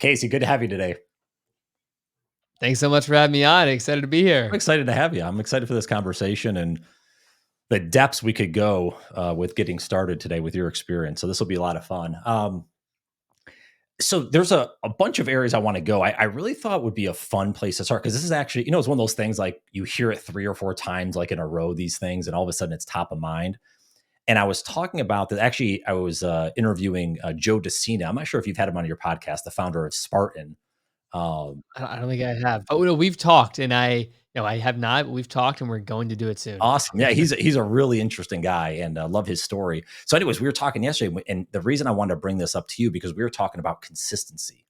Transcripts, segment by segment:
Casey, good to have you today. Thanks so much for having me on. Excited to be I'm here. excited to have you. I'm excited for this conversation and the depths we could go with getting started today with your experience. So this will be a lot of fun. So there's a bunch of areas I want to go. I really thought would be a fun place to start because this is actually, it's one of those things like you hear it 3 or 4 times like in a row, these things, and all of a sudden it's top of mind. And I was talking about that. Actually, I was interviewing Joe DeCina. I'm not sure if you've had him on your podcast, the founder of Spartan. Um, I don't think I have. Oh no, we've talked, and I have not. But we've talked, and we're going to do it soon. Awesome. Yeah, he's a really interesting guy and love his story. So anyways, we were talking yesterday and the reason I wanted to bring this up to you because we were talking about consistency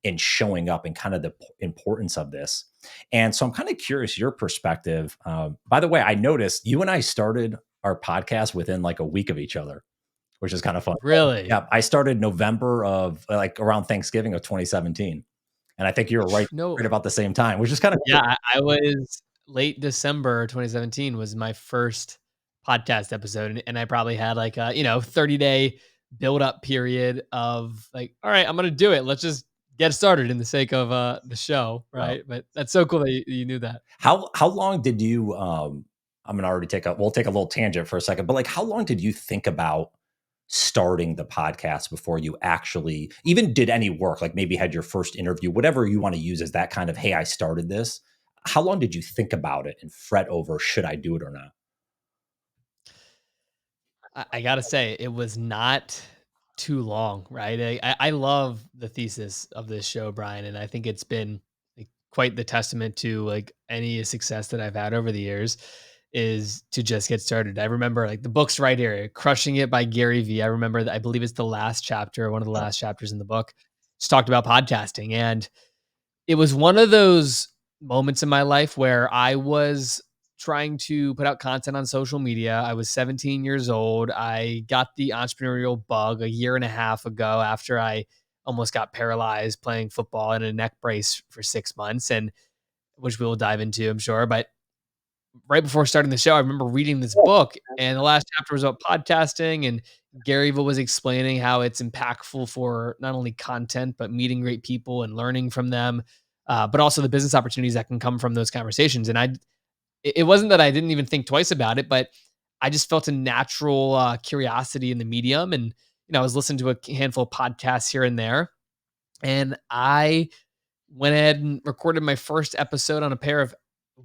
and showing up and kind of the importance of this. And so I'm kind of curious your perspective. By the way, I noticed you and I started our podcast within like a week of each other, which is kind of fun. Really? Yeah, I started November of like around Thanksgiving of 2017. And I think you were right No. about the same time, which is kind of Yeah, I was late December 2017 was my first podcast episode, and I probably had like a 30-day build up period of like, all right, I'm gonna do it. Let's just get started in the sake of the show, cool. right? But that's so cool that you knew that. How long did you I'm gonna already we'll take a little tangent for a second, but like how long did you think about starting the podcast before you actually even did any work, like maybe had your first interview, whatever you want to use as that kind of, hey, I started this. How long did you think about it and fret over should I do it or not? I gotta say, it was not too long, right? I love the thesis of this show, Brian, and I think it's been like quite the testament to like any success that I've had over the years is to just get started. I remember like the book's right here, Crushing It by Gary Vee. I remember that I believe it's the last chapter, one of the Oh, last chapters in the book. Just talked about podcasting. And it was one of those moments in my life where I was trying to put out content on social media. I was 17 years old. I got the entrepreneurial bug a year and a half ago after I almost got paralyzed playing football in a neck brace for 6 months, and which we will dive into, I'm sure. But right before starting the show, I remember reading this book, and the last chapter was about podcasting, and Gary Vee was explaining how it's impactful for not only content but meeting great people and learning from them, but also the business opportunities that can come from those conversations. And it wasn't that I didn't even think twice about it, but I just felt a natural curiosity in the medium, and I was listening to a handful of podcasts here and there, and I went ahead and recorded my first episode on a pair of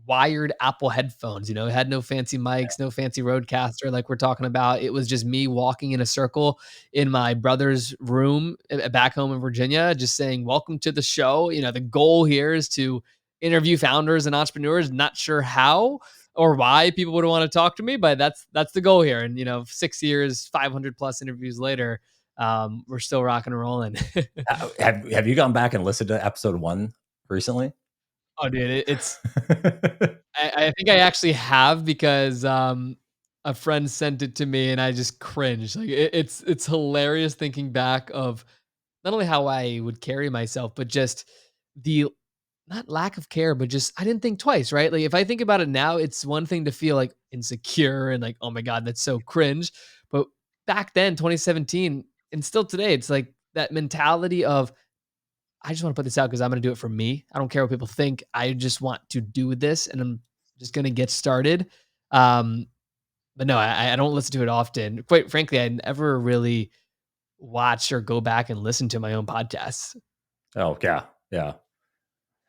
wired Apple headphones. It had no fancy mics, no fancy roadcaster like we're talking about. It was just me walking in a circle in my brother's room back home in Virginia, just saying, "Welcome to the show." The goal here is to interview founders and entrepreneurs. Not sure how or why people would want to talk to me, but that's the goal here. And 6 years, 500 plus interviews later, we're still rocking and rolling. have you gone back and listened to episode 1 recently? Oh, dude, it's I think I actually have because, a friend sent it to me and I just cringed. Like, it's hilarious thinking back of not only how I would carry myself, but just the not lack of care, but just I didn't think twice, right? Like, if I think about it now, it's one thing to feel, like, insecure and like, "Oh my god, that's so cringe." But back then, 2017, and still today, it's like that mentality of I just want to put this out because I'm going to do it for me. I don't care what people think. I just want to do this, and I'm just going to get started. Um, but no, I don't listen to it often. Quite frankly, I never really watch or go back and listen to my own podcasts. Oh, yeah. Yeah.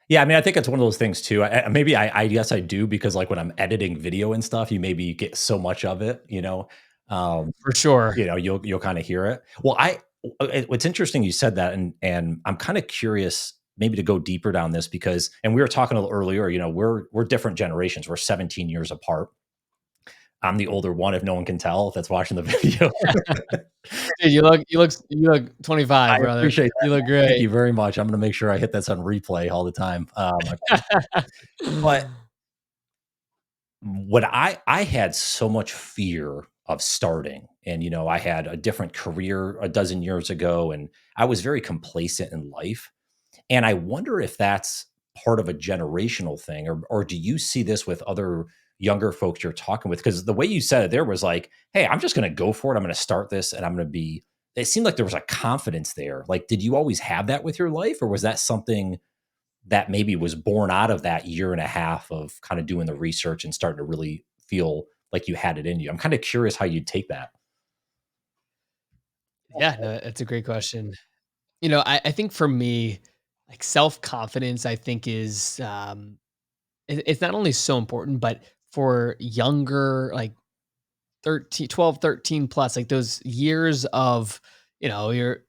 Yeah, I mean, I think it's one of those things too. Maybe I guess I do because like when I'm editing video and stuff, you maybe get so much of it, um, For sure. you'll kind of hear it. Well, what's interesting you said that, and I'm kind of curious maybe to go deeper down this because, and we were talking a little earlier, we're different generations. We're 17 years apart. I'm the older one, if no one can tell if that's watching the video. Dude, you look 25, I brother. appreciate You that. look Thank great. you very much. I'm going to make sure I hit this on replay all the time. But what I had so much fear of starting, and I had a different career a dozen years ago, and I was very complacent in life. And I wonder if that's part of a generational thing, or do you see this with other younger folks you're talking with? Because the way you said it there was like, hey, I'm just going to go for it. I'm going to start this, and I'm going to be it seemed like there was a confidence there. Like, did you always have that with your life, or was that something that maybe was born out of that year and a half of kind of doing the research and starting to really feel like you had it in you? I'm kind of curious how you'd take that. Yeah, no, that's a great question. I think for me, like self confidence, I think is it's not only so important, but for younger, like 13, 12, 13 plus, like those years of, you're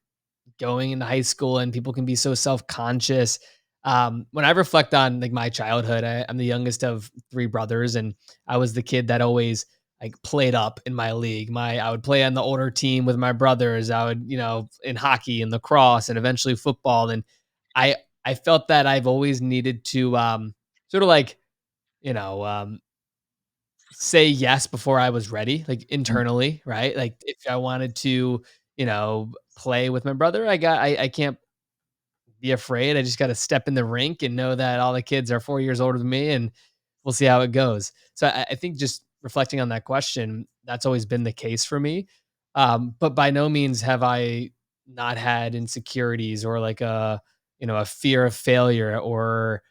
going into high school and people can be so self-conscious. When I reflect on like my childhood, I'm the youngest of three brothers, and I was the kid that always like played up in my league. I would play on the older team with my brothers. I would, in hockey and lacrosse and eventually football. And I I felt that I've always needed to sort of like, you know, um, say yes before I was ready, like Mhm. internally, right? Like if I wanted to, play with my brother, I can't be afraid. I just got to step in the rink and know that all the kids are 4 years older than me, and we'll see how it goes. So I think just reflecting on that question, that's always been the case for me. But by no means have I not had insecurities or like a fear of failure or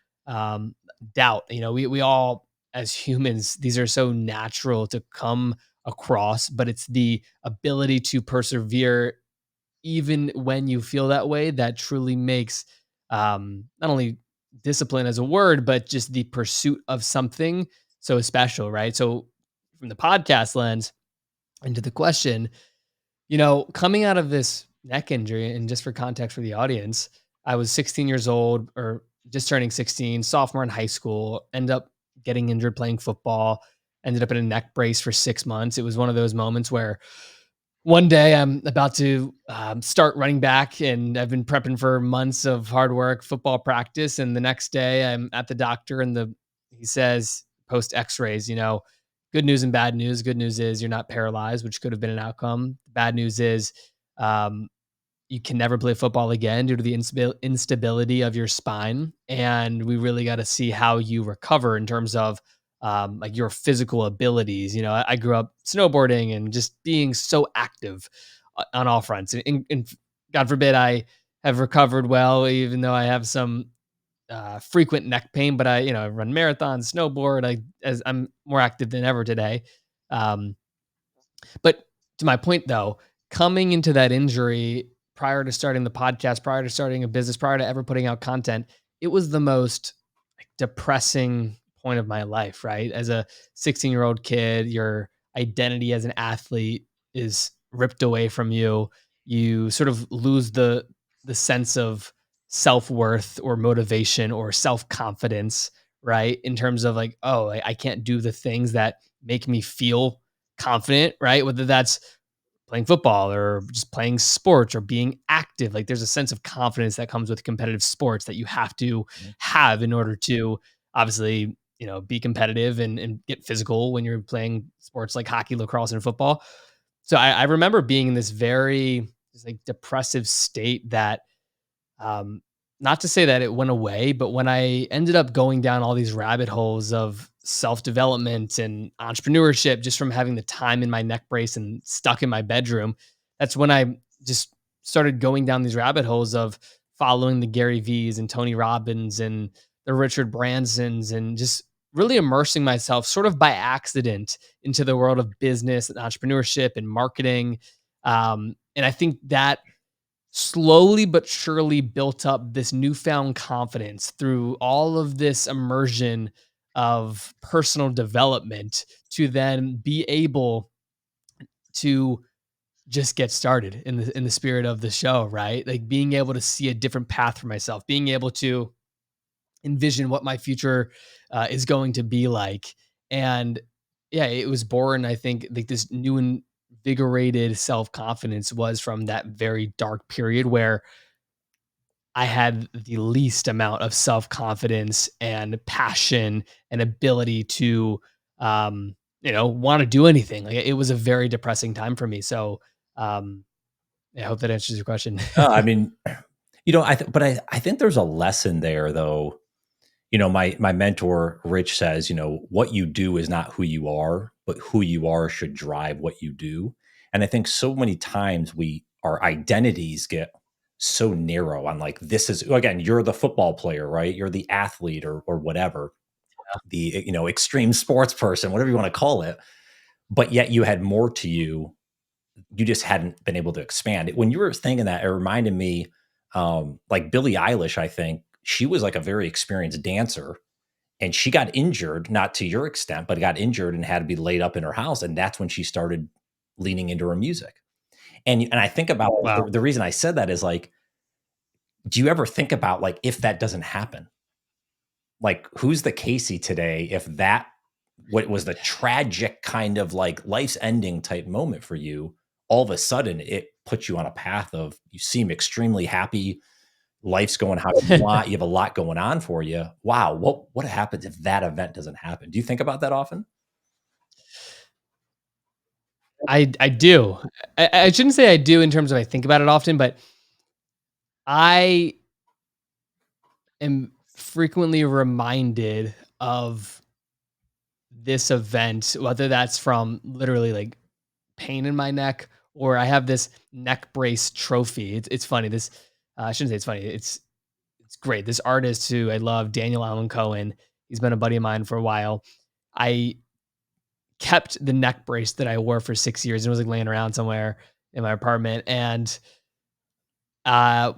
doubt. We all as humans, these are so natural to come across, but it's the ability to persevere even when you feel that way, that truly makes not only discipline as a word, but just the pursuit of something so special, right? So, from the podcast lens into the question, coming out of this neck injury, and just for context for the audience, I was 16 years old or just turning 16, sophomore in high school, end up getting injured playing football, ended up in a neck brace for 6 months. It was one of those moments where one day I'm about to start running back, and I've been prepping for months of hard work, football practice. And the next day I'm at the doctor, and he says, post x-rays, good news and bad news. Good news is you're not paralyzed, which could have been an outcome. Bad news is um, you can never play football again due to the instability of your spine. And we really got to see how you recover in terms of like your physical abilities. I grew up snowboarding and just being so active on all fronts. And God forbid I have recovered well, even though I have some frequent neck pain. But I run marathons, snowboard. As I'm more active than ever today. Um, but to my point though, coming into that injury prior to starting the podcast, prior to starting a business, prior to ever putting out content, it was the most like, depressing point of my life, right? As a 16-year-old kid, your identity as an athlete is ripped away from you. You sort of lose the sense of self-worth or motivation or self-confidence, right? In terms of like, oh, I can't do the things that make me feel confident, right? Whether that's playing football or just playing sports or being active. Like there's a sense of confidence that comes with competitive sports that you have to Mhm. have in order to obviously, be competitive and get physical when you're playing sports like hockey, lacrosse, and football. So I remember being in this very just like depressive state that um, not to say that it went away, but when I ended up going down all these rabbit holes of self development and entrepreneurship just from having the time in my neck brace and stuck in my bedroom, that's when I just started going down these rabbit holes of following the Gary V's and Tony Robbins and the Richard Bransons and just really immersing myself sort of by accident into the world of business and entrepreneurship and marketing. And I think that slowly but surely built up this newfound confidence through all of this immersion of personal development to then be able to just get started in the spirit of the show, right? Like being able to see a different path for myself, being able to envision what my future is going to be like. And yeah, it was born, I think, like this new invigorated self confidence was from that very dark period where I had the least amount of self-confidence and passion and ability to, want to do anything. Like it was a very depressing time for me. So, um, I hope that answers your question. I mean, but I think there's a lesson there though. My mentor Rich says, what you do is not who you are, but who you are should drive what you do. And I think so many times we our identities get so narrow on like this is again you're the football player, right? You're the athlete or whatever, the extreme sports person, whatever you want to call it, but yet you had more to you. You just hadn't been able to expand it. When you were thinking that, it reminded me, like Billie Eilish. I think she was like a very experienced dancer, and she got injured, not to your extent, but got injured and had to be laid up in her house, and that's when she started leaning into her music. And I think about Wow. the reason I said that is like, do you ever think about like if that doesn't happen, like who's the Casey today if that what was the tragic kind of like life's ending type moment for you, all of a sudden it puts you on a path of you seem extremely happy, life's going how you want, you have a lot going on for you. Wow, what happens if that event doesn't happen? Do you think about that often? I do. I shouldn't say I do in terms of I think about it often, but I am frequently reminded of this event, whether that's from literally like pain in my neck or I have this neck brace trophy. It's funny. This I shouldn't say it's funny. It's great. This artist who I love, Daniel Allen Cohen. He's been a buddy of mine for a while. I kept the neck brace that I wore for 6 years. It was like laying around somewhere in my apartment, and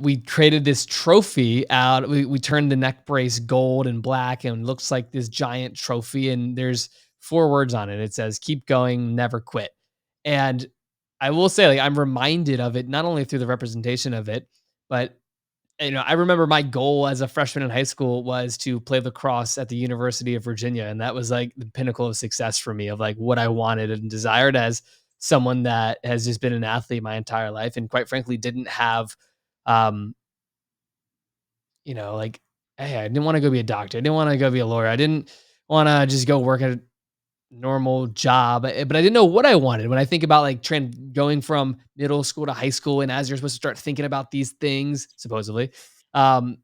we created this trophy out. We turned the neck brace gold and black and looks like this giant trophy. And there's 4 words on it. It says, keep going, never quit. And I will say, like, I'm reminded of it, not only through the representation of it, but I remember my goal as a freshman in high school was to play lacrosse at the University of Virginia. And that was like the pinnacle of success for me of like what I wanted and desired as someone that has just been an athlete my entire life. And quite frankly, didn't have, um, like, hey, I didn't want to go be a doctor. I didn't want to go be a lawyer. I didn't want to just go work at a normal job, but I didn't know what I wanted. When I think about like going from middle school to high school, and as you're supposed to start thinking about these things, supposedly, um,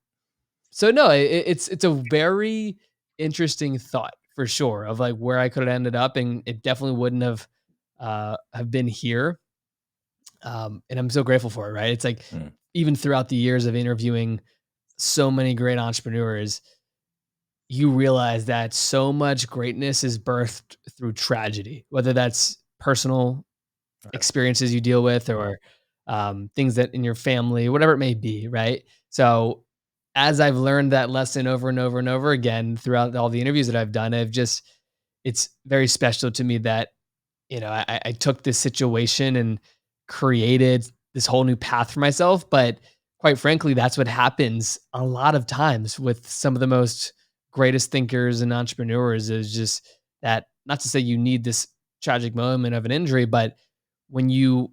so no, it's a very interesting thought for sure of like where I could have ended up, and it definitely wouldn't have been here. And I'm so grateful for it. Right? It's like Mm, even throughout the years of interviewing so many great entrepreneurs, you realize that so much greatness is birthed through tragedy, whether that's personal right. experiences you deal with or things that in your family, whatever it may be, right? So, as I've learned that lesson over and over and over again throughout all the interviews that I've done, it's very special to me that I took this situation and created this whole new path for myself. But quite frankly, that's what happens a lot of times with some of the most greatest thinkers and entrepreneurs is just that, not to say you need this tragic moment of an injury, but when you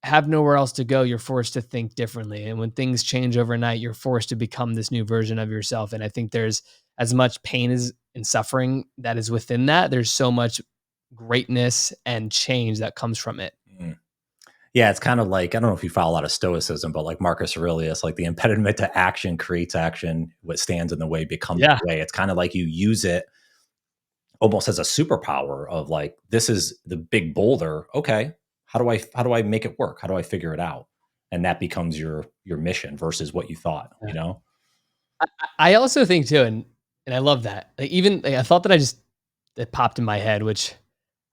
have nowhere else to go, you're forced to think differently. And when things change overnight, you're forced to become this new version of yourself. And I think there's as much pain as and suffering that is within that. There's so much greatness and change that comes from it. Mm. Yeah, it's kind of like I don't know if you follow a lot of Stoicism, but like Marcus Aurelius, like the impediment to action creates action. What stands in the way becomes Yeah. the way. It's kind of like you use it almost as a superpower of like this is the big boulder. Okay, how do I make it work? How do I figure it out? And that becomes your mission versus what you thought. Yeah. You know. I also think too, and I love that. Like even like, I thought that that popped in my head, which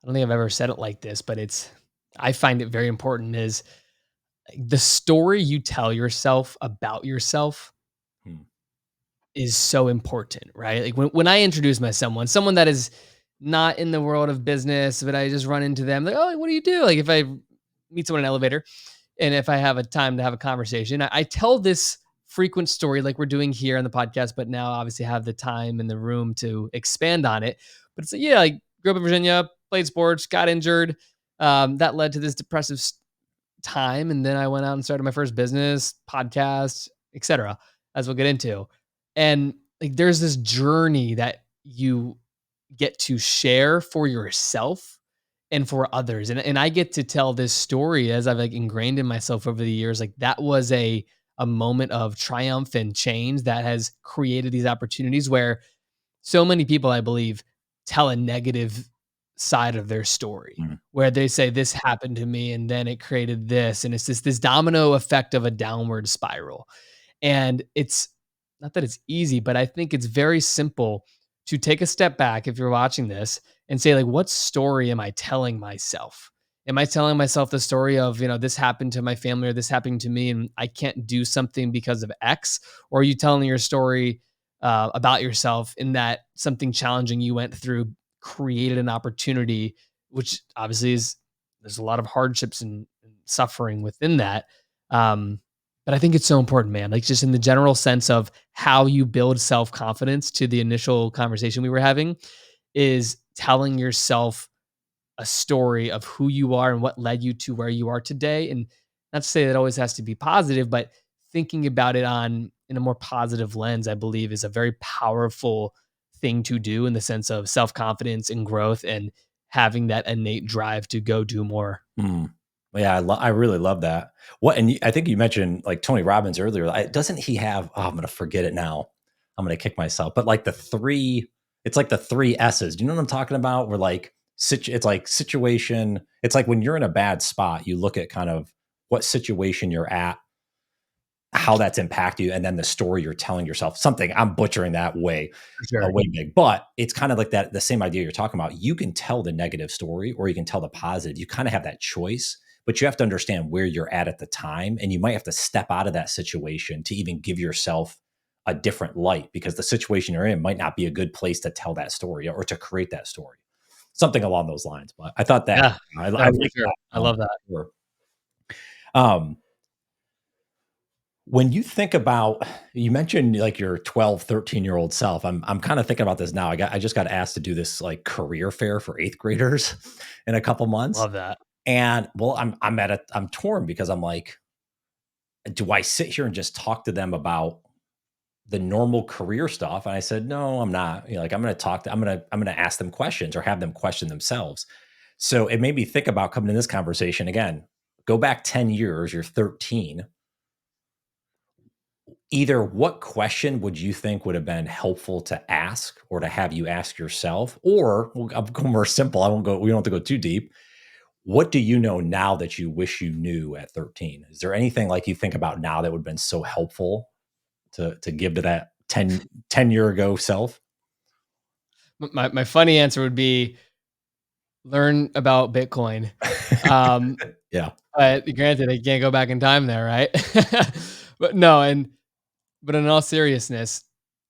I don't think I've ever said it like this, but I find it very important is the story you tell yourself about yourself Hmm. is so important, right? Like when I introduce myself, someone that is not in the world of business, but I just run into them, like, oh, what do you do? Like if I meet someone in an elevator and if I have a time to have a conversation, I tell this frequent story like we're doing here on the podcast, but now obviously have the time and the room to expand on it. But it's like, yeah, like grew up in Virginia, played sports, got injured. That led to this depressive time. And then I went out and started my first business, podcast, etc., as we'll get into. And like there's this journey that you get to share for yourself and for others. And I get to tell this story as I've like ingrained in myself over the years. Like that was a moment of triumph and change that has created these opportunities where so many people, I believe, tell a negative side of their story Mm, where they say this happened to me and then it created this, and it's this domino effect of a downward spiral. And it's not that it's easy, but I think it's very simple to take a step back if you're watching this and say, like, what story am I telling myself? Am I telling myself the story of, this happened to my family or this happened to me and I can't do something because of X? Or are you telling your story about yourself in that something challenging you went through created an opportunity, which obviously is, there's a lot of hardships and suffering within that. Um, but I think it's so important, man. Like just in the general sense of how you build self confidence to the initial conversation we were having is telling yourself a story of who you are and what led you to where you are today. And not to say that it always has to be positive, but thinking about it on in a more positive lens, I believe is a very powerful thing to do in the sense of self confidence and growth and having that innate drive to go do more. mm. Yeah, I really love that. I think you mentioned like Tony Robbins earlier. Doesn't he have? Oh, I'm gonna forget it now. I'm gonna kick myself. But like the three, it's like the three S's. Do you know what I'm talking about? Where like it's like situation. It's like when you're in a bad spot, you look at kind of what situation you're at, how that's impacted you, and then the story you're telling yourself. Something I'm butchering that For sure. way big, but it's kind of like that. The same idea you're talking about. You can tell the negative story, or you can tell the positive. You kind of have that choice, but you have to understand where you're at the time, and you might have to step out of that situation to even give yourself a different light because the situation you're in might not be a good place to tell that story or to create that story. Something along those lines. But I thought that Yeah. I No, for like sure. that. I love that. Sure. Um, When you think about you mentioned like your 12, 13-year-old self, I'm kinda thinking about this now. I just got asked to do this, like, career fair for 8th graders in a couple months, Love that. and, well, I'm torn because I'm like, "Do I sit here and just talk to them about the normal career stuff?" And I said, "No, I'm not." Like, I'm gonna ask them questions or have them question themselves. So, it made me think about coming to this conversation again. Go back 10 years, you're 13. Either what question would you think would have been helpful to ask or to have you ask yourself? Or I'll go more simple. We don't have to go too deep. What do you know now that you wish you knew at 13? Is there anything like you think about now that would have been so helpful to give to that 10-year ago self? My funny answer would be learn about Bitcoin. Um, Yeah. but granted, I can't go back in time there, right? But no, but in all seriousness,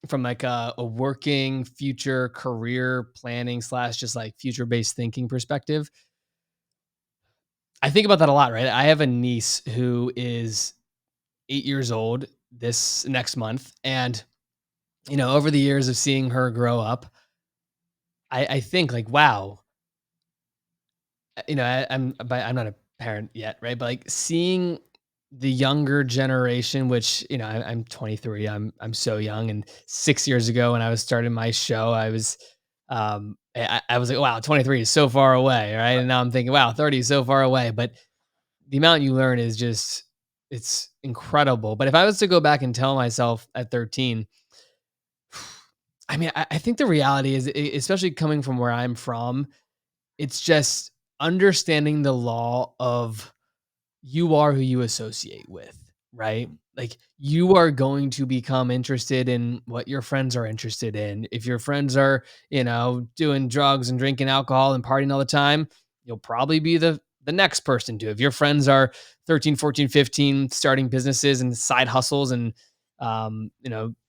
from like a working future career planning slash just like future based thinking perspective, I think about that a lot, right? I have a niece who is 8 years old this next month. And, over the years of seeing her grow up, I think like, wow, I'm not a parent yet, right? But like seeing the younger generation, which I'm 23, I'm so young, and 6 years ago when I was starting my show, I was like, wow, 23 is so far away, right? And now I'm thinking, wow, 30 is so far away, but the amount you learn is just it's incredible. But if I was to go back and tell myself at 13, I mean, I think the reality is, especially coming from where I'm from, it's just understanding the law of you are who you associate with, right? Like you are going to become interested in what your friends are interested in. If your friends are, doing drugs and drinking alcohol and partying all the time, you'll probably be the next person to. If your friends are 13, 14, 15, starting businesses and side hustles and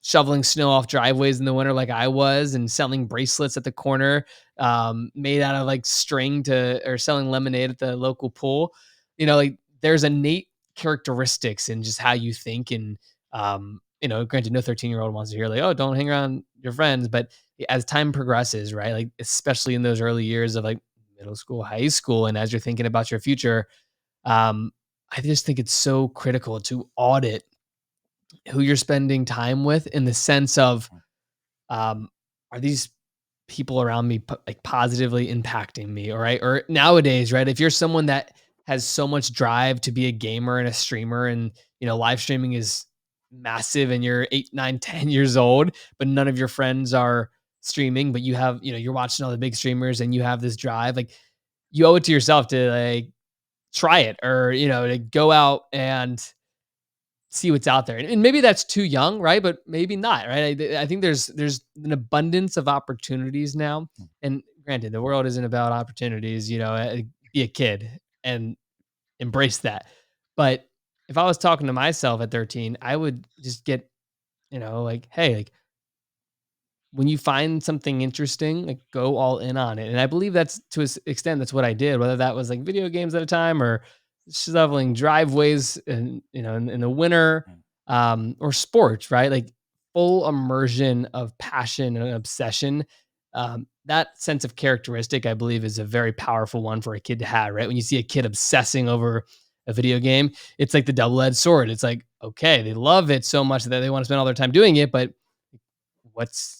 shoveling snow off driveways in the winter like I was and selling bracelets at the corner made out of like string to or selling lemonade at the local pool, like there's innate characteristics in just how you think and granted no 13-year-old wants to hear like, oh, don't hang around your friends, but as time progresses, right, like especially in those early years of like middle school, high school, and as you're thinking about your future, um I just think it's so critical to audit who you're spending time with in the sense of um are these people around me like positively impacting me, all right? Or nowadays, right, if you're someone that has so much drive to be a gamer and a streamer and live streaming is massive and you're 8, 9, 10 years old but none of your friends are streaming, but you have, you're watching all the big streamers and you have this drive, like you owe it to yourself to like try it, or, to go out and see what's out there. And maybe that's too young, right? But maybe not, right? I think there's an abundance of opportunities now. And granted, the world isn't about opportunities, be a kid and embrace that. But if I was talking to myself at 13, I would just get, like, hey, like when you find something interesting, like go all in on it. And I believe that's to an extent that's what I did, whether that was like video games at a time or shoveling driveways and in the winter, Mm. or sports, right? Like full immersion of passion and obsession. That sense of characteristic, I believe, is a very powerful one for a kid to have, right? When you see a kid obsessing over a video game, it's like the double-edged sword. It's like, okay, they love it so much that they want to spend all their time doing it, but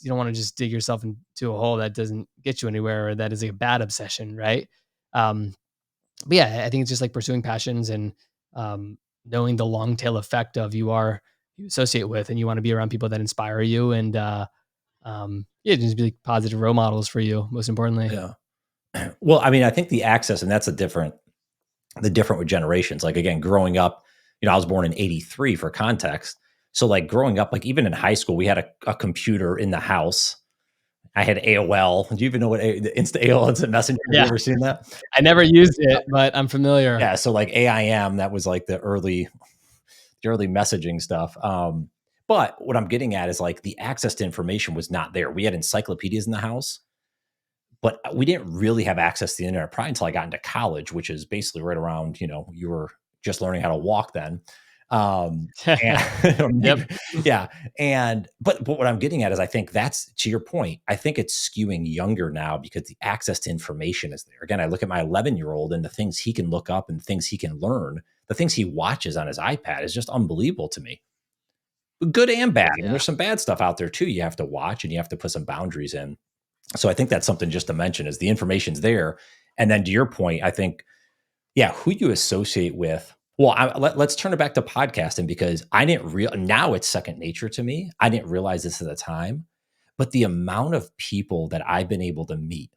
you don't want to just dig yourself into a hole that doesn't get you anywhere, or that is like a bad obsession, right? Um, but yeah, I think it's just like pursuing passions and um, knowing the long tail effect of you associate with, and you want to be around people that inspire you, and yeah, just be like positive role models for you. Most importantly, Yeah. Well, I mean, I think the access, and that's the different with generations. Like again, growing up, I was born in '83 for context. So like growing up, like even in high school, we had a computer in the house. I had AOL. Do you even know what the Insta AOL Instant Messenger? Have you yeah, ever seen that? I never used it, but I'm familiar. Yeah. So like AIM, that was like the early messaging stuff. But what I'm getting at is like the access to information was not there. We had encyclopedias in the house, but we didn't really have access to the internet probably until I got into college, which is basically right around, you were just learning how to walk then. And or Yep. maybe, yeah. But what I'm getting at is I think that's to your point. I think it's skewing younger now because the access to information is there. Again, I look at my 11-year-old and the things he can look up and things he can learn, the things he watches on his iPad is just unbelievable to me. Good and bad. And Yeah. there's some bad stuff out there too. You have to watch and you have to put some boundaries in. So I think that's something just to mention is the information's there. And then to your point, I think, yeah, who you associate with. Well, let's turn it back to podcasting because I didn't real now it's second nature to me. I didn't realize this at the time, but the amount of people that I've been able to meet,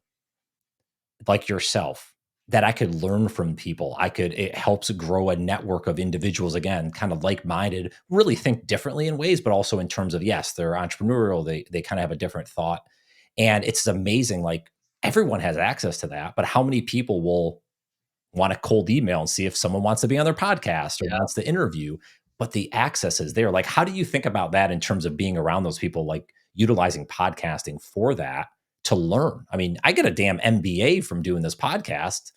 like yourself, that I could learn from people. It helps grow a network of individuals, again, kind of like-minded, really think differently in ways, but also in terms of, yes, they're entrepreneurial. They kind of have a different thought. And it's amazing. Like everyone has access to that, but how many people will want a cold email and see if someone wants to be on their podcast or Yeah. wants to interview? But the access is there. Like, how do you think about that in terms of being around those people, like utilizing podcasting for that to learn? I mean, I get a damn MBA from doing this podcast.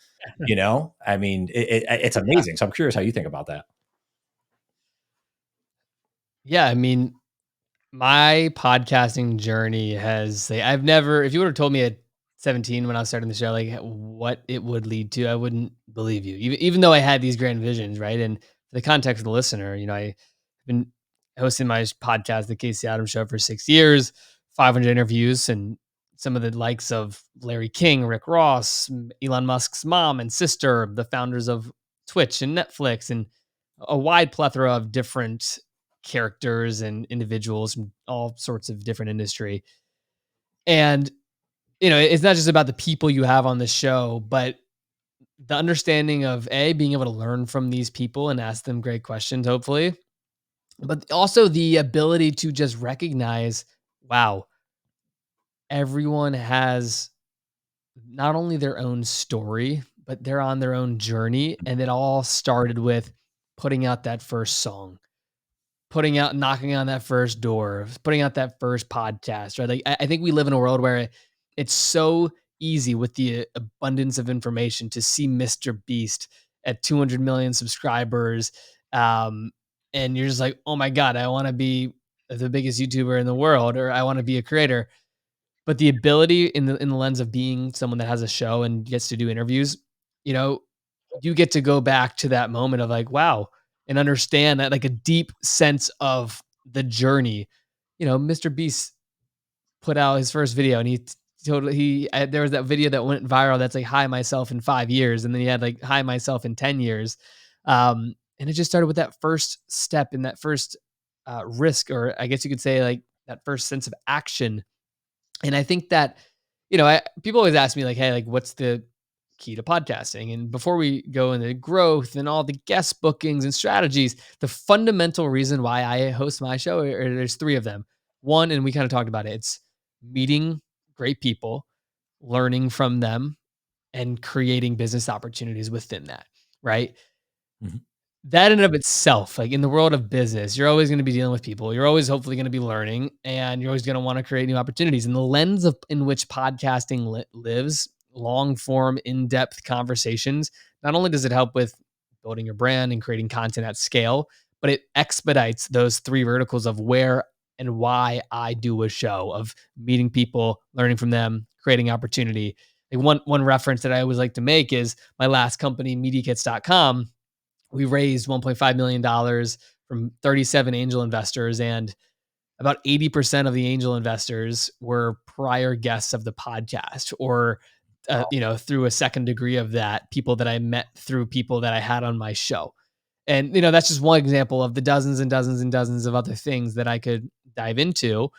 I mean, it's Yeah. amazing. So I'm curious how you think about that. Yeah. I mean, my podcasting journey has like, I've never if you would have told me at 17 when I was starting the show, like what it would lead to, I wouldn't believe you. Even though I had these grand visions, right? And for the context of the listener, I've been hosting my podcast, the Casey Adams Show, for 6 years, 500 interviews, and some of the likes of Larry King, Rick Ross, Elon Musk's mom and sister, the founders of Twitch and Netflix, and a wide plethora of different characters and individuals from all sorts of different industry. And, it's not just about the people you have on the show, but the understanding of being able to learn from these people and ask them great questions, hopefully, but also the ability to just recognize, wow, everyone has not only their own story, but they're on their own journey. And it all started with putting out that first song, putting out knocking on that first door, putting out that first podcast, right? Like I think we live in a world where it's so easy with the abundance of information to see Mr. Beast at 200 million subscribers. Um, and you're just like, oh my God, I want to be the biggest YouTuber in the world, or I want to be a creator. But the ability in the lens of being someone that has a show and gets to do interviews, you know, you get to go back to that moment of like, wow, and understand that like a deep sense of the journey. Mr. Beast put out his first video and there was that video that went viral that's like hi myself in 5 years, and then he had like hi myself in 10 years. And it just started with that first step and that first risk, or I guess you could say like that first sense of action And I think that, people always ask me like, "Hey, like, what's the key to podcasting?" And before we go into growth and all the guest bookings and strategies, the fundamental reason why I host my show, there's three of them. One, and we kind of talked about it, it's meeting great people, learning from them, and creating business opportunities within that, right? Mhm. That in and of itself, like in the world of business, you're always going to be dealing with people. You're always hopefully going to be learning, and you're always going to want to create new opportunities. And the lens of in which podcasting lives, long form, in depth conversations, not only does it help with building your brand and creating content at scale, but it expedites those three verticals of where and why I do a show of meeting people, learning from them, creating opportunity. Like one reference that I always like to make is my last company, MediaKits.com. We raised $1.5 million from 37 angel investors, and about 80% of the angel investors were prior guests of the podcast, or through a second degree of that, people that I met through people that I had on my show. And that's just one example of the dozens and dozens and dozens of other things that I could dive into.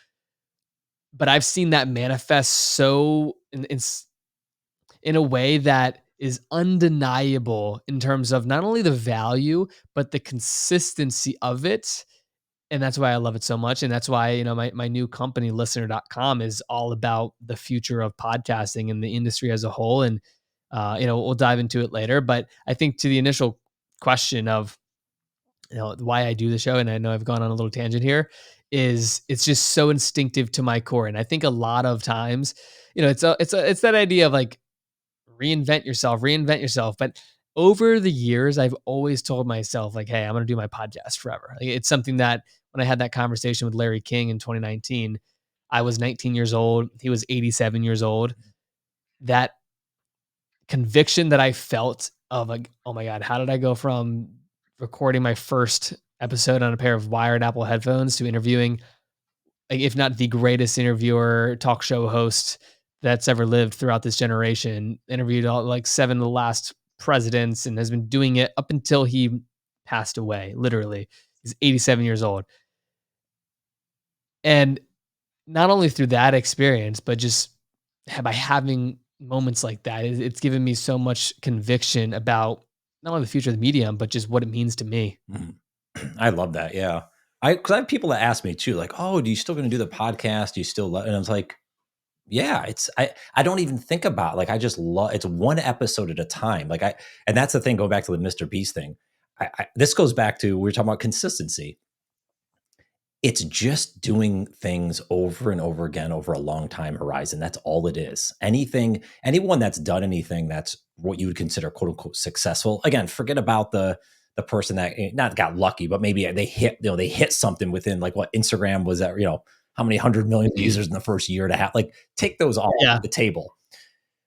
But I've seen that manifest so in a way that is undeniable in terms of not only the value, but the consistency of it. And that's why I love it so much. And that's why, my new company, listener.com, is all about the future of podcasting and the industry as a whole. And, we'll dive into it later. But I think to the initial question of, why I do the show, and I know I've gone on a little tangent here, is it's just so instinctive to my core. And I think a lot of times, it's that idea of like, reinvent yourself. But over the years, I've always told myself, like, hey, I'm going to do my podcast forever. Like, it's something that when I had that conversation with Larry King in 2019, I was 19 years old. He was 87 years old. That conviction that I felt of like, oh my God, how did I go from recording my first episode on a pair of wired Apple headphones to interviewing, like, if not the greatest interviewer, talk show host that's ever lived throughout this generation, interviewed all like seven of the last presidents and has been doing it up until he passed away, literally. He's 87 years old. And not only through that experience, but just by having moments like that, it's given me so much conviction about not only the future of the medium, but just what it means to me. Mhm. I love that. Yeah. Because I have people that ask me too, like, "Oh, do you still going to do the podcast? Do you still?" And I was like, "Yeah." I don't even think about, like, I just love. It's one episode at a time. And that's the thing. Going back to the Mr. Beast thing, this goes back to, we were talking about consistency. It's just doing things over and over again over a long time horizon. That's all it is. Anyone that's done anything that's what you would consider quote unquote successful. Again, forget about the person that not got lucky, but maybe they hit something within, like, what Instagram was at, how many 100 million users in the first year and a half. Like, take those all off Yeah. the table.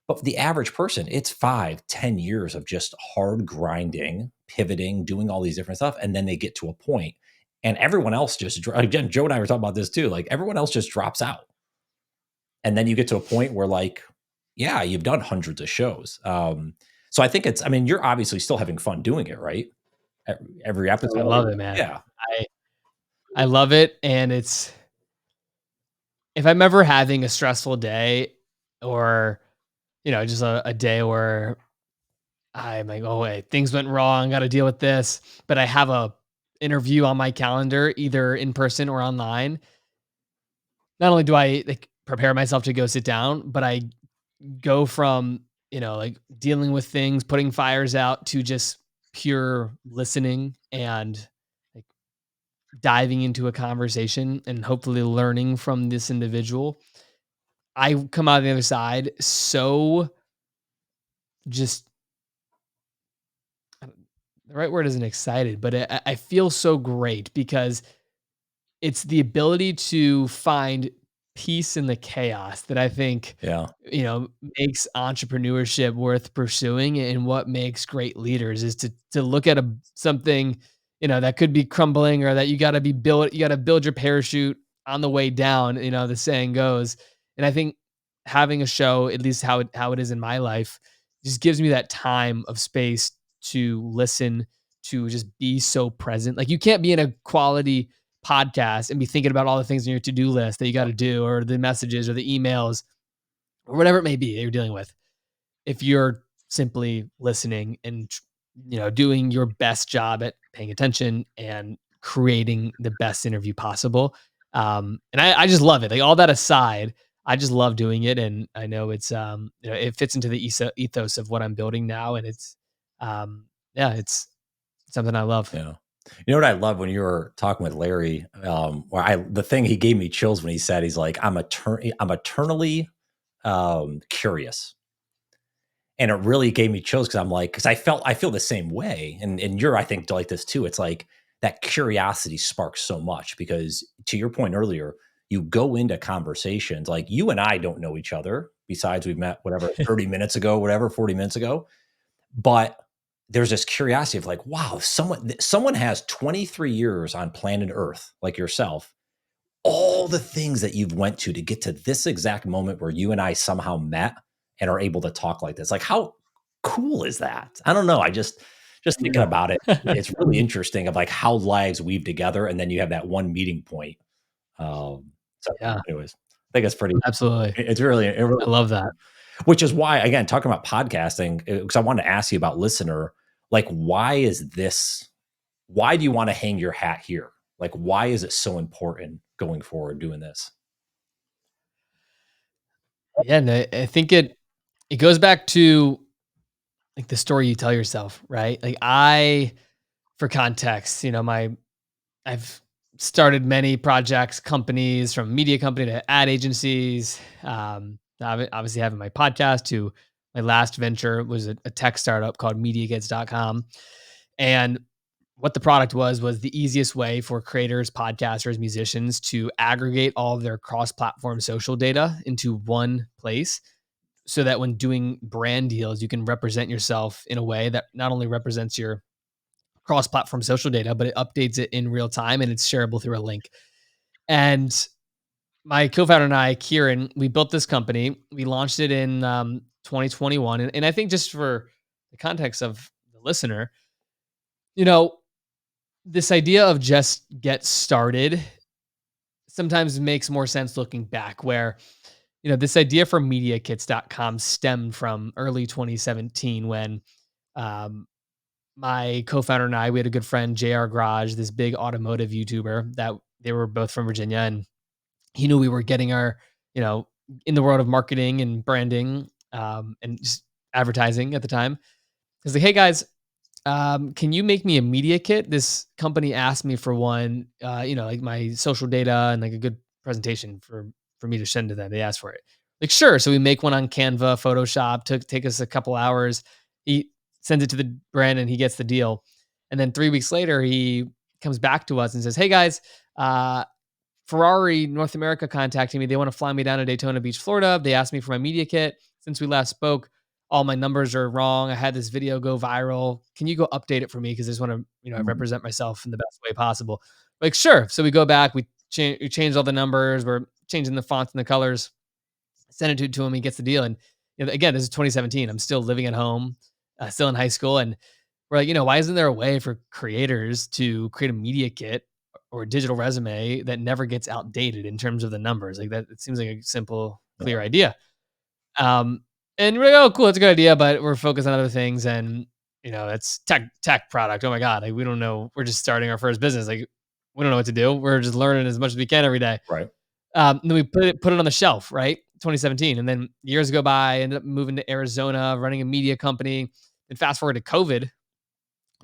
But for the average person, it's 5, 10 years of just hard grinding, pivoting, doing all these different stuff. And then they get to a point, and everyone else just, again, Joe and I were talking about this too. Like, everyone else just drops out. And then you get to a point where, like, yeah, you've done hundreds of shows. So I think I mean, you're obviously still having fun doing it, right? Every I episode. love it, man. Yeah. I I love it. And it's if I'm ever having a stressful day, or, just a day where I'm like, oh wait, things went wrong, got to deal with this, but I have a interview on my calendar, either in person or online. Not only do I like prepare myself to go sit down, but I go from, like dealing with things, putting fires out, to just pure listening and like diving into a conversation and hopefully learning from this individual. I come out of the other side so just the right word isn't excited, but I feel so great because it's the ability to find peace in the chaos that I think, Yeah. makes entrepreneurship worth pursuing, and what makes great leaders is to look at something, that could be crumbling, or that you got to build your parachute on the way down, the saying goes. And I think having a show, at least how it is in my life, just gives me that time of space to listen, to just be so present. Like, you can't be in a quality podcast and be thinking about all the things on your to-do list that you got to do, or the messages or the emails or whatever it may be that you're dealing with. If you're simply listening and, doing your best job at paying attention and creating the best interview possible. And I just love it. Like, all that aside, I just love doing it. And I know it fits into the ethos of what I'm building now. And um, yeah, it's something I love. Yeah. You know what I love when you were talking with Larry, where the thing he gave me chills when he said, he's like, I'm eternally curious. And it really gave me chills, because I'm like, because I feel the same way. And you're, I think, like this too. It's like that curiosity sparks so much, because to your point earlier, you go into conversations like, you and I don't know each other, besides we've met whatever 30 minutes ago, whatever, 40 minutes ago. But there's this curiosity of like, wow, someone has 23 years on planet Earth, like yourself, all the things that you've went to get to this exact moment where you and I somehow met and are able to talk like this. Like, how cool is that? I don't know. I just thinking about it, it's really interesting of like how lives weave together, and then you have that one meeting point. So Yeah, anyways, I think it's pretty, absolutely. it really, I love that. which is why, again, talking about podcasting, because I wanted to ask you about listener, like, why do you want to hang your hat here? Like, why is it so important going forward doing this? Yeah, and I think it goes back to, like, the story you tell yourself, right? Like, for context, I've started many projects, companies, from media company to ad agencies. Obviously having my podcast, to my last venture was a tech startup called MediaGids.com. And what the product was the easiest way for creators, podcasters, musicians to aggregate all of their cross-platform social data into one place, so that when doing brand deals, you can represent yourself in a way that not only represents your cross-platform social data, but it updates it in real time and it's shareable through a link. And my co-founder and I, Kieran, we built this company. We launched it in 2021, and I think, just for the context of the listener, you know, this idea of just get started sometimes makes more sense looking back. Where, this idea for MediaKits.com stemmed from early 2017, when um, my co-founder and I, we had a good friend, JR Garage, this big automotive YouTuber, that they were both from Virginia, and he knew we were getting you know, in the world of marketing and branding, and just advertising at the time. He's like, "Hey guys, can you make me a media kit? This company asked me for one, like my social data and like a good presentation for me to send to them. They asked for it." Like, sure. So we make one on Canva, Photoshop. Take us a couple hours. He sends it to the brand and he gets the deal. And then 3 weeks later, he comes back to us and says, "Hey guys, uh, Ferrari North America contacting me. They want to fly me down to Daytona Beach, Florida. They asked me for my media kit. Since we last spoke, all my numbers are wrong. I had this video go viral. Can you go update it for me? Because I just want to, Mhm. represent myself in the best way possible." Like, sure. So we go back, we change all the numbers, we're changing the fonts and the colors, send it to him, he gets the deal. And again, this is 2017. I'm still living at home, still in high school. And we're like, why isn't there a way for creators to create a media kit or a digital resume that never gets outdated in terms of the numbers? Like, that, it seems like a simple, clear idea. Um, and we're like, "Oh, cool, that's a good idea," but we're focused on other things, and it's tech product. Oh my god, like, we don't know. We're just starting our first business. Like, we don't know what to do. We're just learning as much as we can every day. Right. Then we put it on the shelf, right? 2017, and then years go by. Ended up moving to Arizona, running a media company. And fast forward to COVID,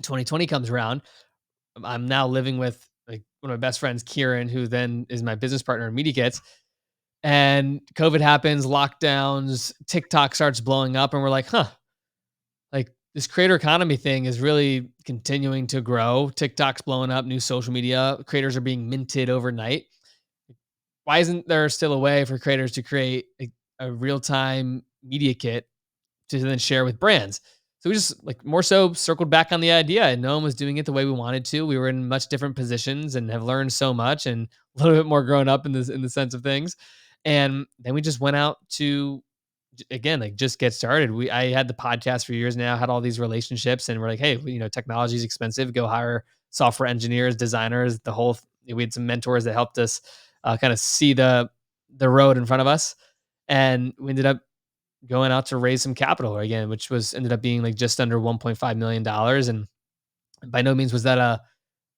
2020 comes around. I'm now living with, like, one of my best friends, Kieran, who then is my business partner in Media Kits. And COVID happens, lockdowns, TikTok starts blowing up, and we're like, huh, like, this creator economy thing is really continuing to grow. TikTok's blowing up, new social media creators are being minted overnight. Why isn't there still a way for creators to create a real time media kit to then share with brands? So we just, like, more so circled back on the idea, and no one was doing it the way we wanted to. We were in much different positions and have learned so much, and a little bit more grown up in the sense of things. And then we just went out to, again, like, just get started. I had the podcast for years now, had all these relationships, and we're like, "Hey, technology is expensive. Go hire software engineers, designers, the whole We had some mentors that helped us kind of see the road in front of us, and we ended up going out to raise some capital again, which was ended up being like just under $1.5 million. And by no means was that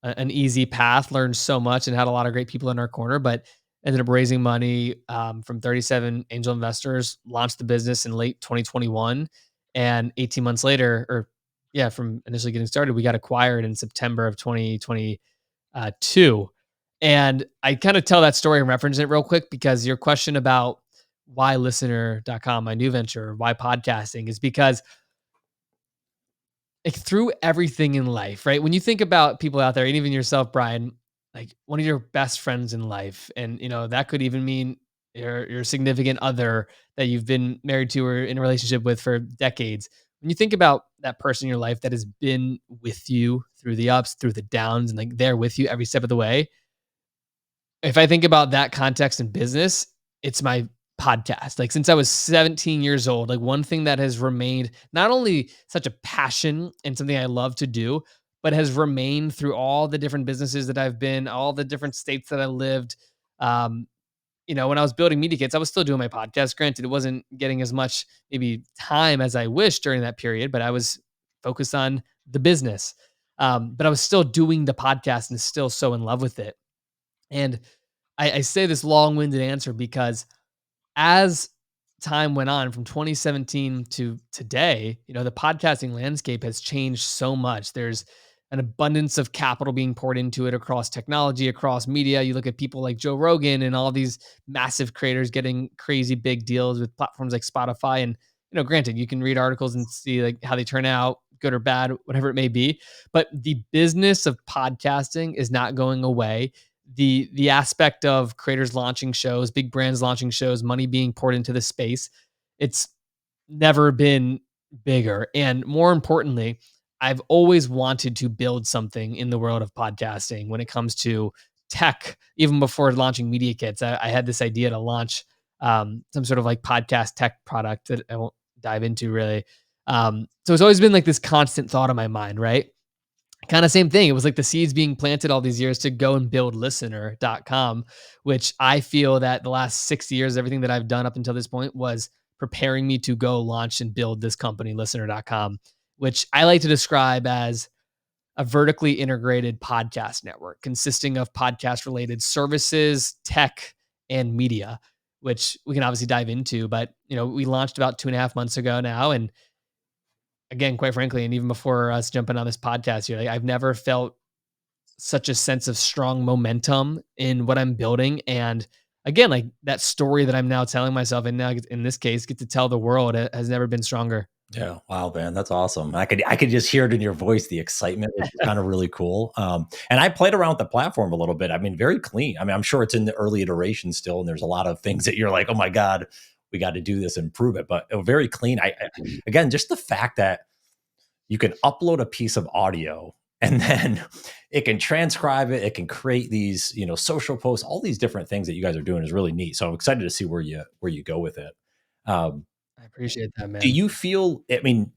an easy path. Learned so much and had a lot of great people in our corner, but ended up raising money from 37 angel investors. Launched the business in late 2021, and 18 months later, or yeah, from initially getting started, we got acquired in September of 2022. And I kind of tell that story and reference it real quick because your question about why listener.com, my new venture, why podcasting is because like through everything in life, right? When you think about people out there, and even yourself, Brian, like one of your best friends in life, and that could even mean your significant other that you've been married to or in a relationship with for decades. When you think about that person in your life that has been with you through the ups, through the downs, and like they're with you every step of the way, if I think about that context in business, it's my podcast. Like since I was 17 years old, like one thing that has remained not only such a passion and something I love to do, but has remained through all the different businesses that I've been, all the different states that I lived. Um, when I was building Media Kits, I was still doing my podcast. Granted, it wasn't getting as much maybe time as I wished during that period, but I was focused on the business. But I was still doing the podcast and still so in love with it. And I say this long-winded answer because as time went on from 2017 to today, the podcasting landscape has changed so much. There's an abundance of capital being poured into it across technology, across media. You look at people like Joe Rogan and all these massive creators getting crazy big deals with platforms like Spotify. And, granted, you can read articles and see like how they turn out, good or bad, whatever it may be. But the business of podcasting is not going away. The aspect of creators launching shows, big brands launching shows, money being poured into the space, it's never been bigger. And more importantly, I've always wanted to build something in the world of podcasting when it comes to tech. Even before launching Media Kits, I had this idea to launch some sort of like podcast tech product that I won't dive into really. So it's always been like this constant thought in my mind, right? Kind of same thing. It was like the seeds being planted all these years to go and build listener.com, which I feel that the last 6 years, everything that I've done up until this point was preparing me to go launch and build this company, listener.com, which I like to describe as a vertically integrated podcast network consisting of podcast related services, tech, and media, which we can obviously dive into. But, we launched about 2.5 months ago now. And again, quite frankly, and even before us jumping on this podcast here, like I've never felt such a sense of strong momentum in what I'm building. And again, like that story that I'm now telling myself, and now in this case, get to tell the world, it has never been stronger. Yeah. Wow, man. That's awesome. I could just hear it in your voice, the excitement, which is kind of really cool. And I played around with the platform a little bit. I mean, very clean. I mean, I'm sure it's in the early iterations still, and there's a lot of things that you're like, oh my God, we got to do this and improve it. But very clean. Again, just the fact that you can upload a piece of audio and then it can transcribe it, it can create these, social posts, all these different things that you guys are doing is really neat. So I'm excited to see where you go with it. Um, I appreciate that, do man. you feel, I mean,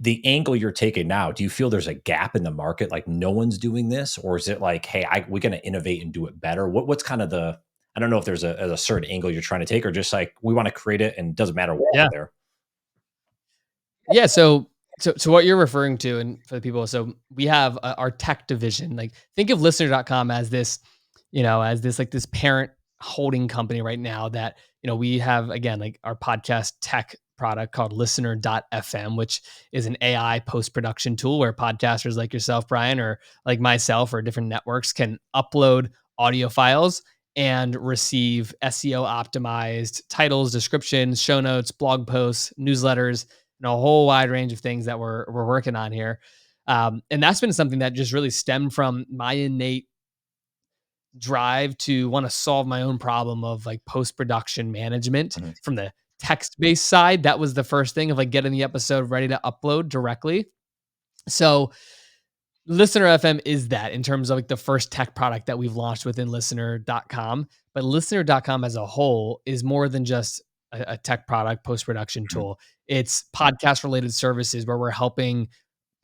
the angle you're taking now, do you feel there's a gap in the market? Like no one's doing this, or is it like, hey, we're going to innovate and do it better? What's kind of I don't know if there's a certain angle you're trying to take, or just like, we want to create it and it doesn't matter what's Yeah. out there. Yeah. So what you're referring to, and for the people, so we have our tech division. Like think of listener.com as this, as this like this parent holding company right now that, we have again like our podcast tech product called listener.fm, which is an AI post-production tool where podcasters like yourself, Brian, or like myself or different networks can upload audio files and receive SEO optimized titles, descriptions, show notes, blog posts, newsletters, and a whole wide range of things that we're working on here. And that's been something that just really stemmed from my innate drive to want to solve my own problem of like post production management Mhm. from the text based side. That was the first thing of like getting the episode ready to upload directly. So Listener FM is that in terms of like the first tech product that we've launched within listener.com. But listener.com as a whole is more than just a tech product post production Mhm. tool. It's podcast related services where we're helping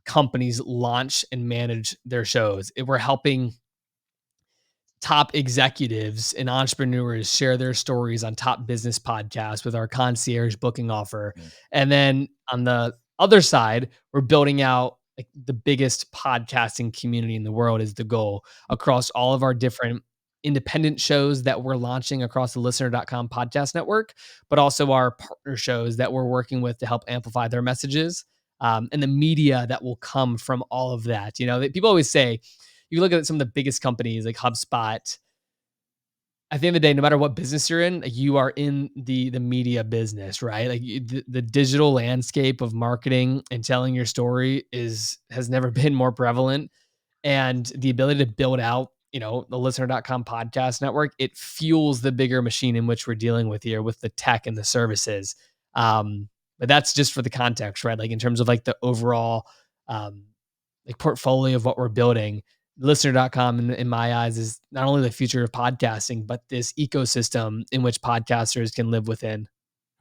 companies launch and manage their shows. We're helping top executives and entrepreneurs share their stories on top business podcasts with our concierge booking offer. Mm, And then on the other side, we're building out like the biggest podcasting community in the world is the goal across all of our different independent shows that we're launching across the listener.com podcast network, but also our partner shows that we're working with to help amplify their messages, and the media that will come from all of that. You know, people always say, you look at some of the biggest companies like HubSpot. At the end of the day, no matter what business you're in, you are in the media business, right? Like the digital landscape of marketing and telling your story is has never been more prevalent, and the ability to build out, the listener.com podcast network, it fuels the bigger machine in which we're dealing with here with the tech and the services. But that's just for the context, right? Like in terms of like the overall um, like portfolio of what we're building, listener.com in my eyes is not only the future of podcasting, but this ecosystem in which podcasters can live within.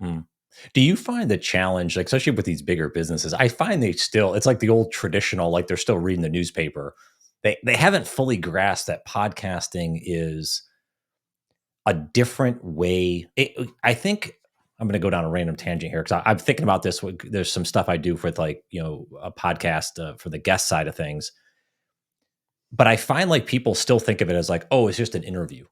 mm. Do you find the challenge, like, especially with these bigger businesses, I find they still, it's like the old traditional, like they're still reading the newspaper. They haven't fully grasped that podcasting is a different way. I think I'm going to go down a random tangent here because I'm thinking about this. There's some stuff I do with, like, a podcast for the guest side of things, but I find like people still think of it as like, oh, it's just an interview,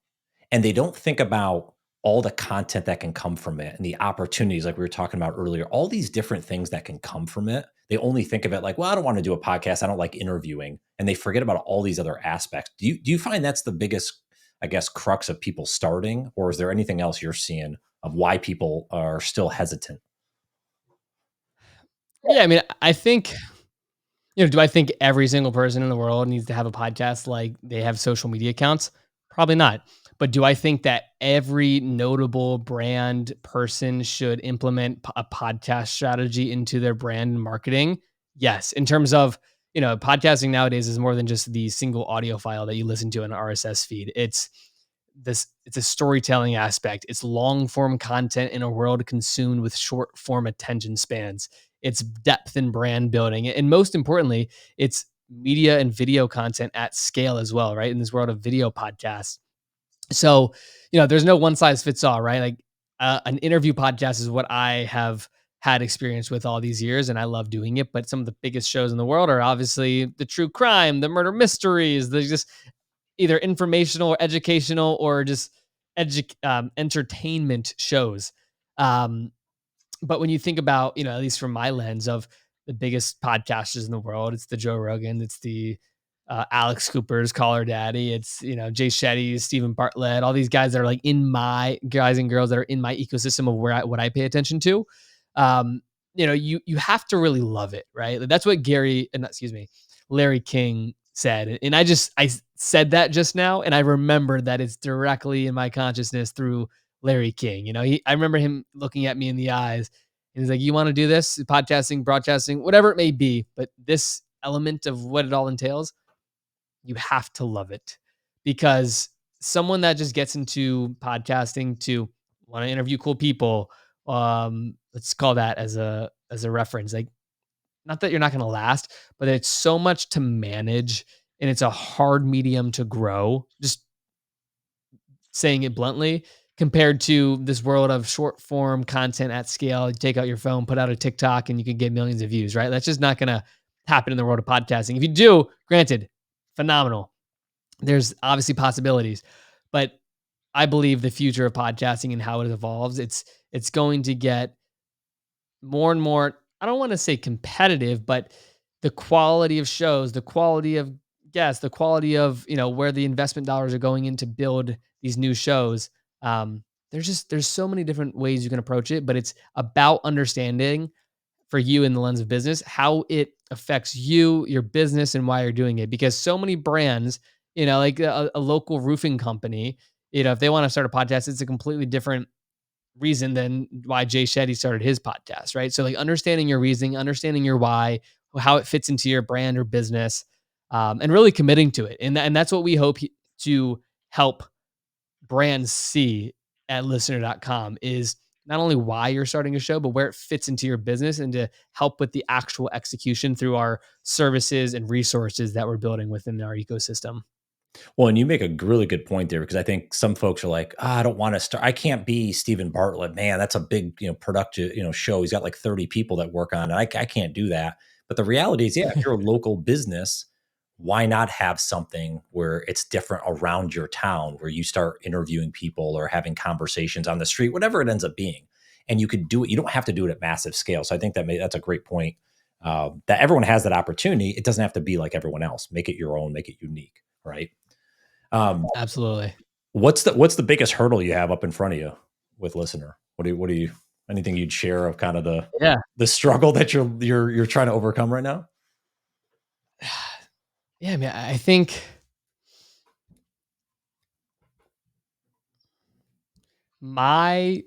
and they don't think about all the content that can come from it and the opportunities, like we were talking about earlier, all these different things that can come from it. They only think of it like, well, I don't want to do a podcast, I don't like interviewing, and they forget about all these other aspects. Do you find that's the biggest, I guess, crux of people starting, or is there anything else you're seeing of why people are still hesitant? Yeah, I mean, I think, do I think every single person in the world needs to have a podcast like they have social media accounts? Probably not. But do I think that every notable brand person should implement a podcast strategy into their brand marketing? Yes. In terms of, podcasting nowadays is more than just the single audio file that you listen to in an RSS feed. It's a storytelling aspect. It's long form content in a world consumed with short form attention spans. It's depth and brand building. And most importantly, it's media and video content at scale as well, right? In this world of video podcasts. So, there's no one size fits all, right? Like an interview podcast is what I have had experience with all these years, and I love doing it. But some of the biggest shows in the world are obviously the true crime, the murder mysteries, the just either informational or educational or just entertainment shows. Um, but when you think about, at least from my lens of the biggest podcasters in the world, it's the Joe Rogan, it's the Alex Cooper's Call Her Daddy, it's Jay Shetty, Stephen Bartlett, all these guys that are like in my guys and girls that are in my ecosystem of what I pay attention to. Um, you have to really love it, right? That's what excuse me, Larry King said, and I said that just now, and I remembered that it's directly in my consciousness through Larry King. I remember him looking at me in the eyes and he's like, "You want to do this? Podcasting, broadcasting, whatever it may be, but this element of what it all entails, you have to love it." Because someone that just gets into podcasting to want to interview cool people, let's call that as a reference. Like, not that you're not going to last, but it's so much to manage and it's a hard medium to grow. Just saying it bluntly, compared to this world of short form content at scale. You take out your phone, put out a TikTok, and you can get millions of views, right? That's just not going to happen in the world of podcasting. If you do, granted, phenomenal. There's obviously possibilities, but I believe the future of podcasting and how it evolves, it's going to get more and more, I don't want to say competitive, but the quality of shows, the quality of guests, the quality of, where the investment dollars are going in to build these new shows. There's so many different ways you can approach it, but it's about understanding for you in the lens of business, how it affects you, your business, and why you're doing it. Because so many brands, like a local roofing company, if they want to start a podcast, it's a completely different reason than why Jay Shetty started his podcast, right? So like understanding your reasoning, understanding your why, how it fits into your brand or business, and really committing to it. And that's what we hope to help brands see at listener.com is not only why you're starting a show, but where it fits into your business and to help with the actual execution through our services and resources that we're building within our ecosystem. Well, and you make a really good point there because I think some folks are like, "Ah, I don't want to start. I can't be Stephen Bartlett. Man, that's a big, productive, show. He's got like 30 people that work on it. I can't do that." But the reality is, yeah, if you're a local business, why not have something where it's different around your town, where you start interviewing people or having conversations on the street, whatever it ends up being, and you could do it. You don't have to do it at massive scale. So I think that's a great point. That everyone has that opportunity. It doesn't have to be like everyone else. Make it your own. Make it unique, right? Um, Absolutely. what's the biggest hurdle you have up in front of you with listener? What do you anything you'd share of kind of Yeah. the struggle that you're trying to overcome right now? Yeah, I mean, I think my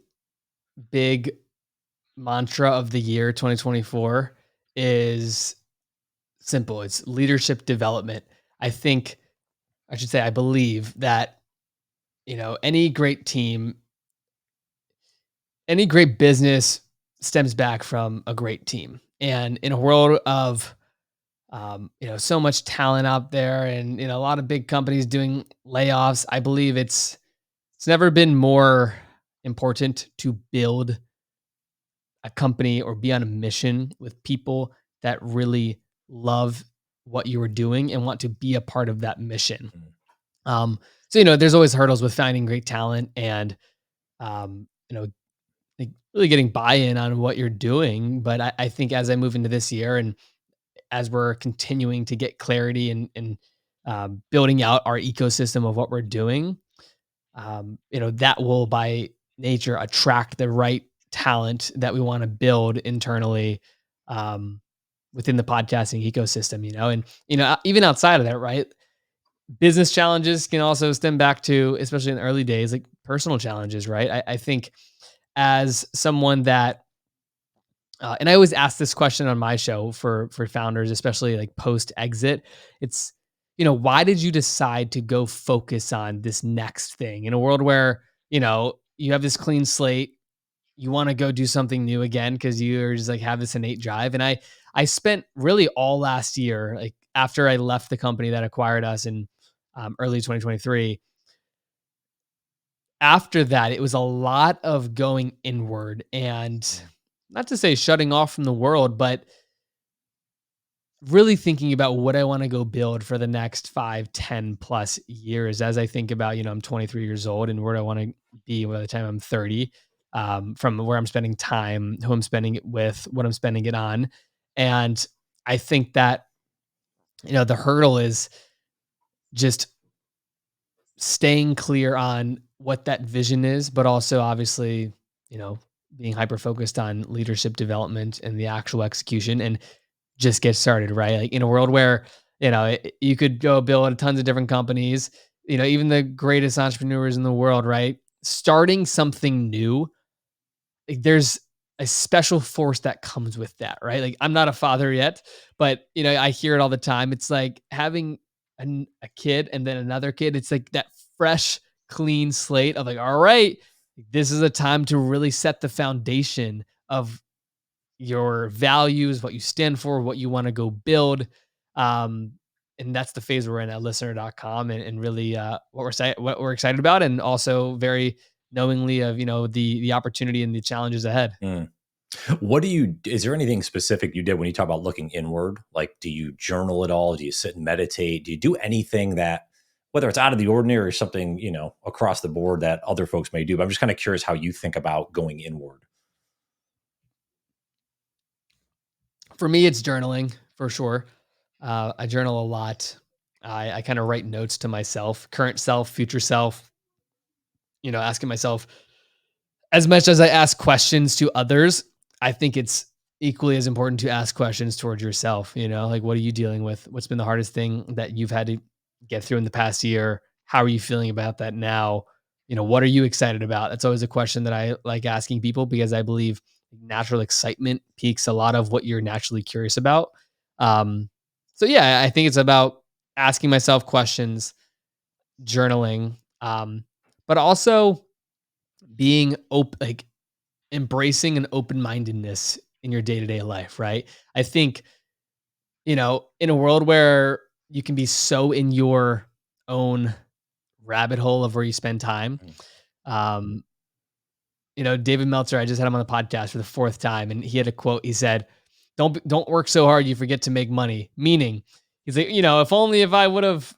big mantra of the year 2024 is simple. It's leadership development. I think I should say I believe that, any great team, any great business stems back from a great team. And in a world of so much talent out there and a lot of big companies doing layoffs, I believe it's never been more important to build a company or be on a mission with people that really love what you are doing and want to be a part of that mission. Mm, So there's always hurdles with finding great talent and um, you know, like really getting buy-in on what you're doing. But I think as I move into this year and as we're continuing to get clarity and building out our ecosystem of what we're doing, that will by nature attract the right talent that we want to build internally um, within the podcasting ecosystem, and, even outside of that, right? Business challenges can also stem back to, especially in the early days, like personal challenges, right? I think as someone that, and I always ask this question on my show for founders, especially like post exit. It's why did you decide to go focus on this next thing in a world where you have this clean slate, you want to go do something new again because you're just like have this innate drive. And I spent really all last year, like after I left the company that acquired us in early 2023. After that, it was a lot of going inward and mm, not to say shutting off from the world, but really thinking about what I want to go build for the next 5, 10 plus years as I think about, I'm 23 years old and where I want to be by the time I'm 30, from where I'm spending time, who I'm spending it with, what I'm spending it on. And I think that, the hurdle is just staying clear on what that vision is, but also obviously, you know, being hyper focused on leadership development and the actual execution and just get started, right? Like in a world where, you could go build tons of different companies, even the greatest entrepreneurs in the world, right? Starting something new, like there's a special force that comes with that, right? Like I'm not a father yet, but I hear it all the time. It's like having a kid and then another kid. It's like that fresh, clean slate of like, all right, this is a time to really set the foundation of your values, what you stand for, what you want to go build. Um, and that's the phase we're in at listener.com and really what we're excited about and also very knowingly of the opportunity and the challenges ahead. mm. Is there anything specific you did when you talk about looking inward? Like, do you journal at all? Do you sit and meditate? Do you do anything that, whether it's out of the ordinary or something, across the board that other folks may do? But I'm just kind of curious how you think about going inward. For me, it's journaling for sure. I journal a lot. I kind of write notes to myself, current self, future self, asking myself as much as I ask questions to others, I think it's equally as important to ask questions towards yourself. Like what are you dealing with? What's been the hardest thing that you've had to get through in the past year? How are you feeling about that now? What are you excited about? That's always a question that I like asking people because I believe natural excitement piques a lot of what you're naturally curious about. Um, so yeah, I think it's about asking myself questions, journaling, but also being open, like embracing an open-mindedness in your day-to-day life, right? I think, in a world where you can be so in your own rabbit hole of where you spend time. Mm. Um, David Meltzer, I just had him on the podcast for the fourth time, and he had a quote. He said, "Don't work so hard you forget to make money." Meaning, he's like, if only if I would have,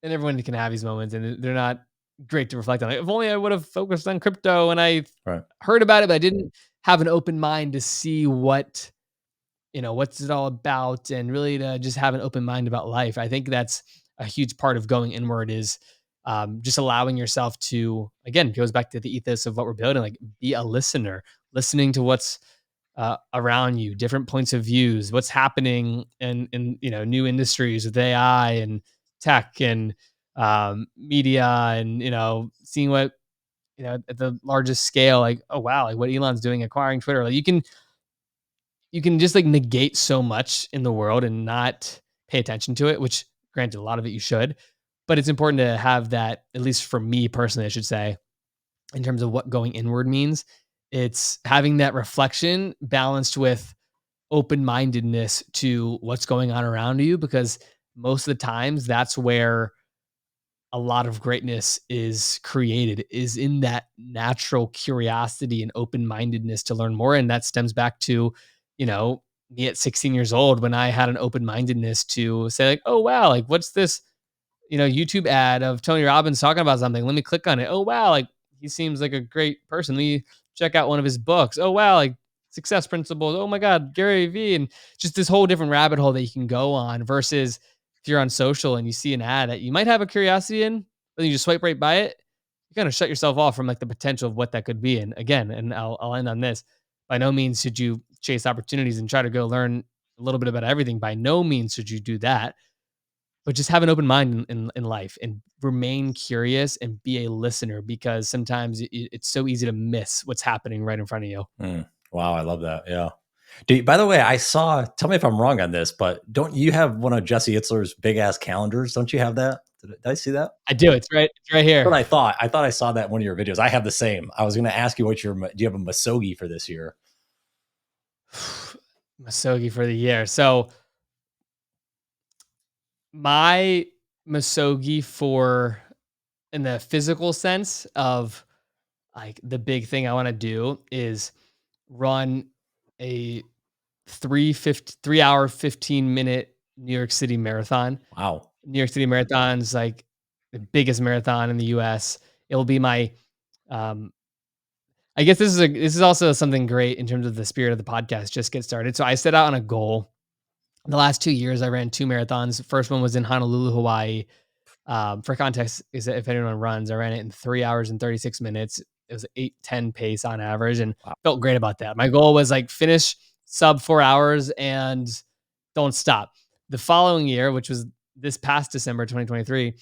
and everyone can have these moments, and they're not great to reflect on. Like, if only I would have focused on crypto and I Right. heard about it, but I didn't have an open mind to see what's it all about, and really to just have an open mind about life. I think that's a huge part of going inward is just allowing yourself to, again, goes back to the ethos of what we're building, like be a listener, listening to what's around you, different points of views, what's happening in new industries with AI and tech and media, and seeing what at the largest scale, like, oh wow, like what Elon's doing acquiring Twitter. Like you can just like negate so much in the world and not pay attention to it, which granted a lot of it you should, but it's important to have that, at least for me personally, I should say, in terms of what going inward means. It's having that reflection balanced with open-mindedness to what's going on around you, because most of the times that's where a lot of greatness is created, is in that natural curiosity and open-mindedness to learn more. And that stems back to, you know, me at 16 years old, when I had an open-mindedness to say like, oh wow, like what's this, YouTube ad of Tony Robbins talking about something. Let me click on it. Oh wow, like he seems like a great person. Let me check out one of his books. Oh wow, like success principles. Oh my God, Gary Vee, and just this whole different rabbit hole that you can go on. Versus if you're on social and you see an ad that you might have a curiosity in, but you just swipe right by it, you kind of shut yourself off from like the potential of what that could be. And again, and I'll end on this. By no means should you chase opportunities and try to go learn a little bit about everything. By no means should you do that, but just have an open mind in life and remain curious and be a listener, because sometimes it's so easy to miss what's happening right in front of you. Mm. Wow, I love that. Yeah. By the way, I saw, tell me if I'm wrong on this, but don't you have one of Jesse Itzler's big ass calendars? Don't you have that? Did I see that? I do. It's right What here. I thought. I thought I saw that in one of your videos. I have the same. I was going to ask you do you have a Misogi for this year? Masogi for the year. So my Masogi for, in the physical sense of like the big thing I want to do is run a 3 hour 15-minute New York City marathon. Wow. New York City Marathon's like the biggest marathon in the US. It'll be my um I guess this is also something great in terms of the spirit of the podcast, just get started. So I set out on a goal. The last 2 years I ran two marathons. The first one was in Honolulu, Hawaii. For context, is that if anyone runs, I ran it in 3 hours and 36 minutes. It was 8:10 pace on average, and Wow. felt great about that. My goal was like finish sub 4 hours and don't stop. The following year, which was this past December 2023,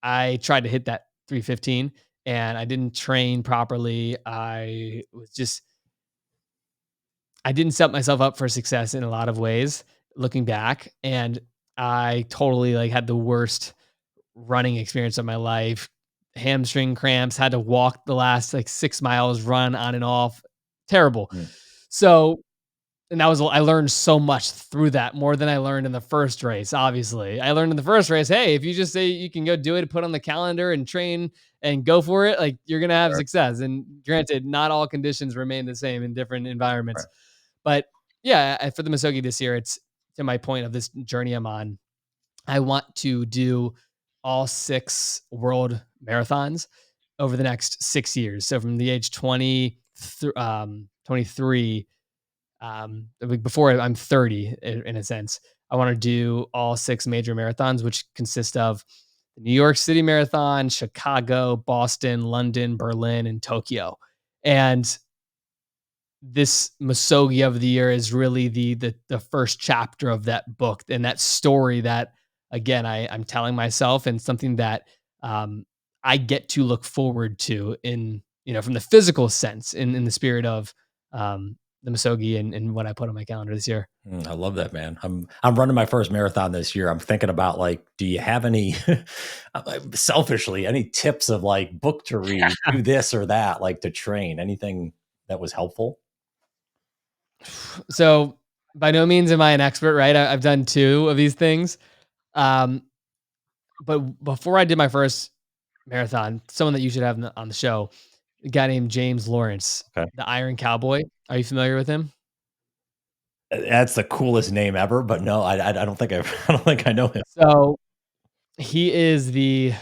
I tried to hit that 3:15 and I didn't train properly. I didn't set myself up for success in a lot of ways looking back, and I totally like had the worst running experience of my life. Hamstring cramps, had to walk the last like 6 miles, run on and off. Terrible. Mm. So, and that was, I learned so much through that, more than I learned in the first race. Obviously, I learned in the first race, hey, if you just say you can go do it, put on the calendar and train and go for it, like you're gonna have Sure. success. And granted, not all conditions remain the same in different Right. environments, but yeah, for the Misogi this year, it's to my point of this journey I'm on. I want to do all 6 world marathons over the next 6 years. So from the age 23, like before I'm 30, in a sense, I want to do all 6 major marathons, which consist of the New York City Marathon, Chicago, Boston, London, Berlin, and Tokyo. And this Misogi of the year is really the first chapter of that book and that story that, again, I'm telling myself, and something that um, I get to look forward to in, from the physical sense, in the spirit of the Misogi, and what I put on my calendar this year. I love that, man. I'm running my first marathon this year. I'm thinking about like, do you have any selfishly any tips of like book to read, do this or that, like to train? Anything that was helpful? So by no means am I an expert, right? I've done 2 of these things. Um, but before I did my first marathon, someone that you should have on the show, a guy named James Lawrence, Okay. the Iron Cowboy. Are you familiar with him? That's the coolest name ever, but no, I don't think I don't think I know him. So he is the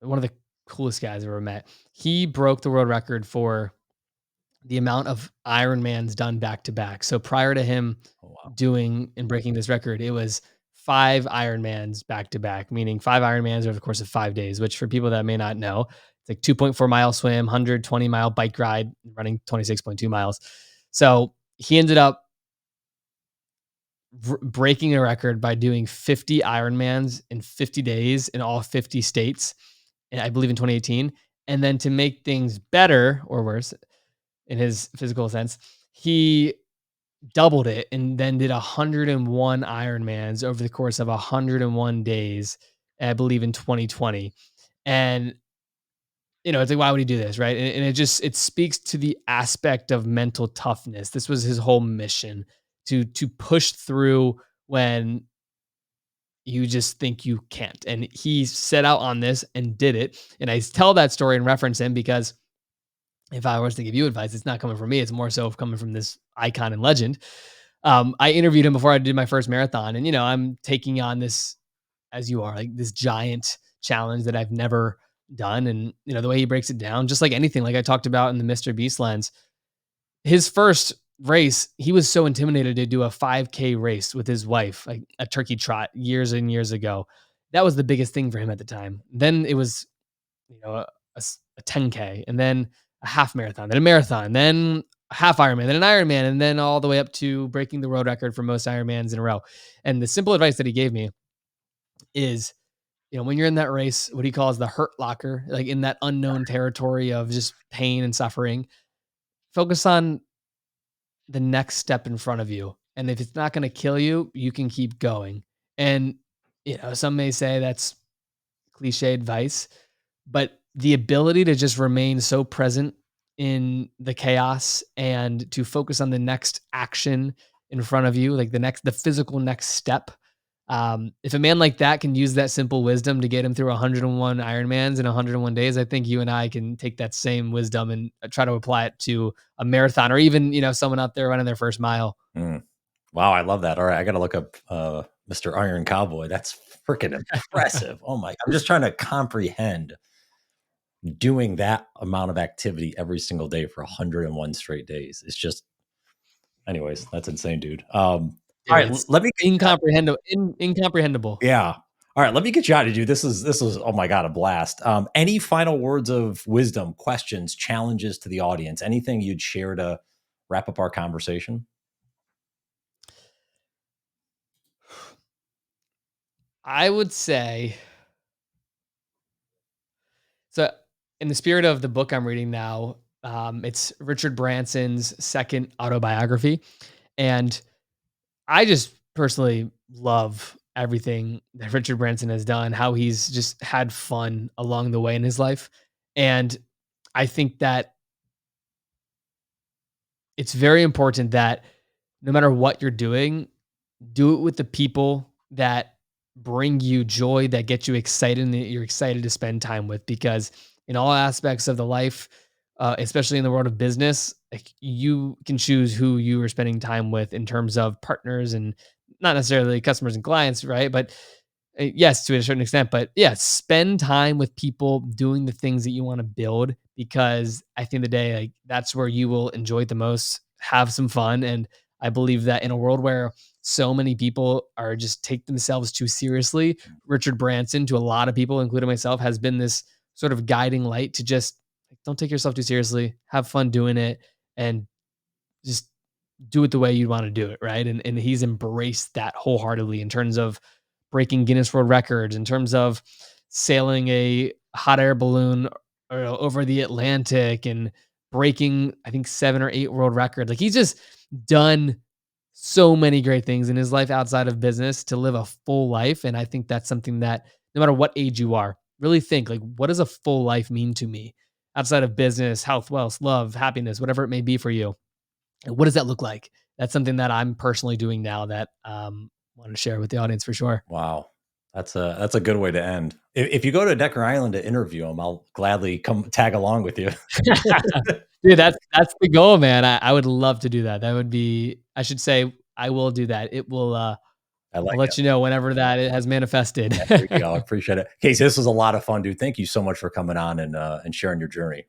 one of the coolest guys I've ever met. He broke the world record for the amount of Ironmans done back to back. So prior to him Oh, wow. doing and breaking this record, it was 5 Ironmans back to back, meaning 5 Ironmans over the course of 5 days, which for people that may not know, it's like 2.4-mile swim, 120-mile bike ride, running 26.2 miles. So he ended up breaking a record by doing 50 Ironmans in 50 days in all 50 states, and I believe in 2018. And then to make things better or worse in his physical sense, he doubled it and then did 101 Ironmans over the course of 101 days, I believe in 2020. And it's like, why would he do this, right? And it speaks to the aspect of mental toughness. This was his whole mission to push through when you just think you can't. And he set out on this and did it. And I tell that story and reference him because if I was to give you advice, it's not coming from me. It's more so coming from this icon and legend. I interviewed him before I did my first marathon, and I'm taking on this, as you are, like this giant challenge that I've never done. And the way he breaks it down, just like anything, like I talked about in the Mr. Beast lens, his first race, he was so intimidated to do a 5K race with his wife, like a turkey trot years and years ago. That was the biggest thing for him at the time. Then it was, a 10K, and then a half marathon, then a marathon, then a half Ironman, then an Ironman, and then all the way up to breaking the world record for most Ironmans in a row. And the simple advice that he gave me is, when you're in that race, what he calls the hurt locker, like in that unknown territory of just pain and suffering, focus on the next step in front of you. And if it's not going to kill you, you can keep going. And, some may say that's cliche advice, but the ability to just remain so present in the chaos and to focus on the next action in front of you, like the physical next step. If a man like that can use that simple wisdom to get him through 101 Ironmans in 101 days, I think you and I can take that same wisdom and try to apply it to a marathon or even, someone out there running their first mile. Mm. Wow, I love that. All right, I got to look up Mr. Iron Cowboy. That's freaking impressive. Oh my! I'm just trying to comprehend doing that amount of activity every single day for 101 straight days. It's just, anyways, that's insane, dude. All Dude, right, it's let me incomprehensible. yeah. All right, let me get you out of you. This is oh my god, a blast. Any final words of wisdom, questions, challenges to the audience? Anything you'd share to wrap up our conversation? I would say so. In the spirit of the book I'm reading now, it's Richard Branson's second autobiography, and I just personally love everything that Richard Branson has done, how he's just had fun along the way in his life. And I think that it's very important that no matter what you're doing, do it with the people that bring you joy, that get you excited, and that you're excited to spend time with. Because in all aspects of the life, especially in the world of business, like you can choose who you are spending time with in terms of partners and not necessarily customers and clients, right? But yes, to a certain extent, but yeah, spend time with people doing the things that you want to build because at the end of the day, like that's where you will enjoy it the most, have some fun. And I believe that in a world where so many people are just take themselves too seriously, Richard Branson, to a lot of people, including myself, has been this sort of guiding light to just don't take yourself too seriously, have fun doing it, and just do it the way you want to do it, right? And he's embraced that wholeheartedly in terms of breaking Guinness World Records, in terms of sailing a hot air balloon over the Atlantic and breaking, I think, 7 or 8 world records. Like he's just done so many great things in his life outside of business to live a full life. And I think that's something that no matter what age you are, really think like, what does a full life mean to me outside of business, health, wealth, love, happiness, whatever it may be for you? And what does that look like? That's something that I'm personally doing now that want to share with the audience for sure. Wow. That's a good way to end. If you go to Decker Island to interview him, I'll gladly come tag along with you. Dude, that's the goal, man. I would love to do that. That would be I should say I will do that. It will, I I'll like it. let you know whenever that it has manifested. Yeah, there you go. I appreciate it. Casey, this was a lot of fun, dude. Thank you so much for coming on and sharing your journey.